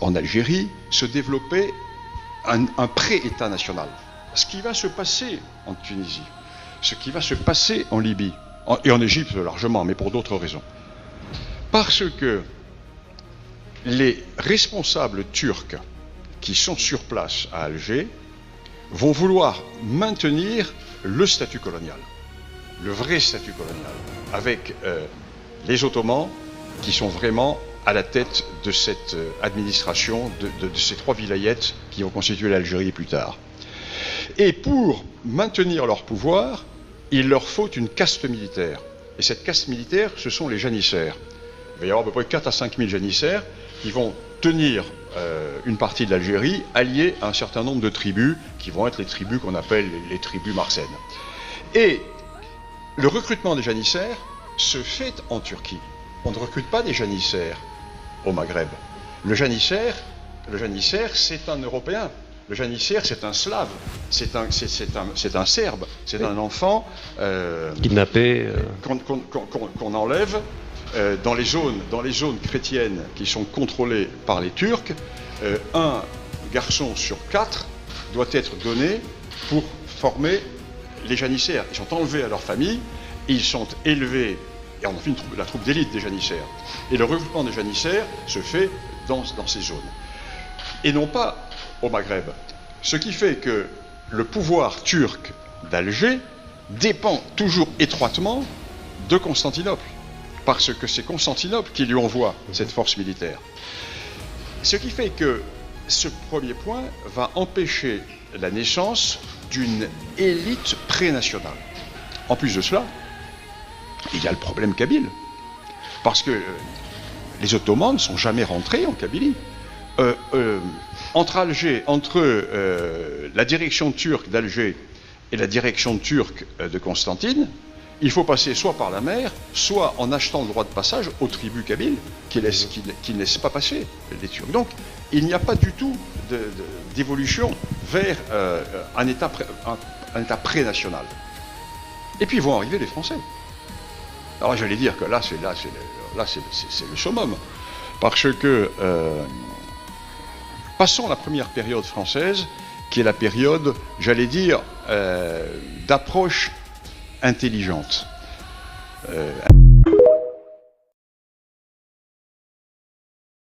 en Algérie, se développait un pré-État national. Ce qui va se passer en Tunisie, ce qui va se passer en Libye, et en Égypte largement, mais pour d'autres raisons. Parce que les responsables turcs qui sont sur place à Alger vont vouloir maintenir le statut colonial, le vrai statut colonial, avec les Ottomans qui sont vraiment à la tête de cette administration, de ces trois vilayettes qui vont constituer l'Algérie plus tard. Et pour maintenir leur pouvoir, il leur faut une caste militaire. Et cette caste militaire, ce sont les janissaires. Il va y avoir à peu près 4 à 5 000 janissaires qui vont tenir une partie de l'Algérie alliée à un certain nombre de tribus qui vont être les tribus qu'on appelle les tribus marsennes. Et le recrutement des janissaires se fait en Turquie. On ne recrute pas des janissaires au Maghreb. Le janissaire, c'est un Européen. Le janissaire, c'est un Slave, c'est un Serbe, c'est un enfant kidnappé, qu'on enlève dans les zones chrétiennes qui sont contrôlées par les Turcs. Un garçon sur 4 doit être donné pour former les janissaires. Ils sont enlevés à leur famille, ils sont élevés, et on a fait la troupe d'élite des janissaires. Et le regroupement des janissaires se fait dans ces zones. Et non pas au Maghreb. Ce qui fait que le pouvoir turc d'Alger dépend toujours étroitement de Constantinople, parce que c'est Constantinople qui lui envoie cette force militaire. Ce qui fait que ce premier point va empêcher la naissance d'une élite pré-nationale. En plus de cela, il y a le problème kabyle, parce que les Ottomans ne sont jamais rentrés en Kabylie. Entre la direction turque d'Alger et la direction turque de Constantine, il faut passer soit par la mer, soit en achetant le droit de passage aux tribus kabyles qui ne laissent pas passer les Turcs. Donc, il n'y a pas du tout d'évolution vers un État pré-national. Et puis vont arriver les Français. Alors j'allais dire que là c'est le summum, parce que passons la première période française, qui est la période, j'allais dire, d'approche intelligente.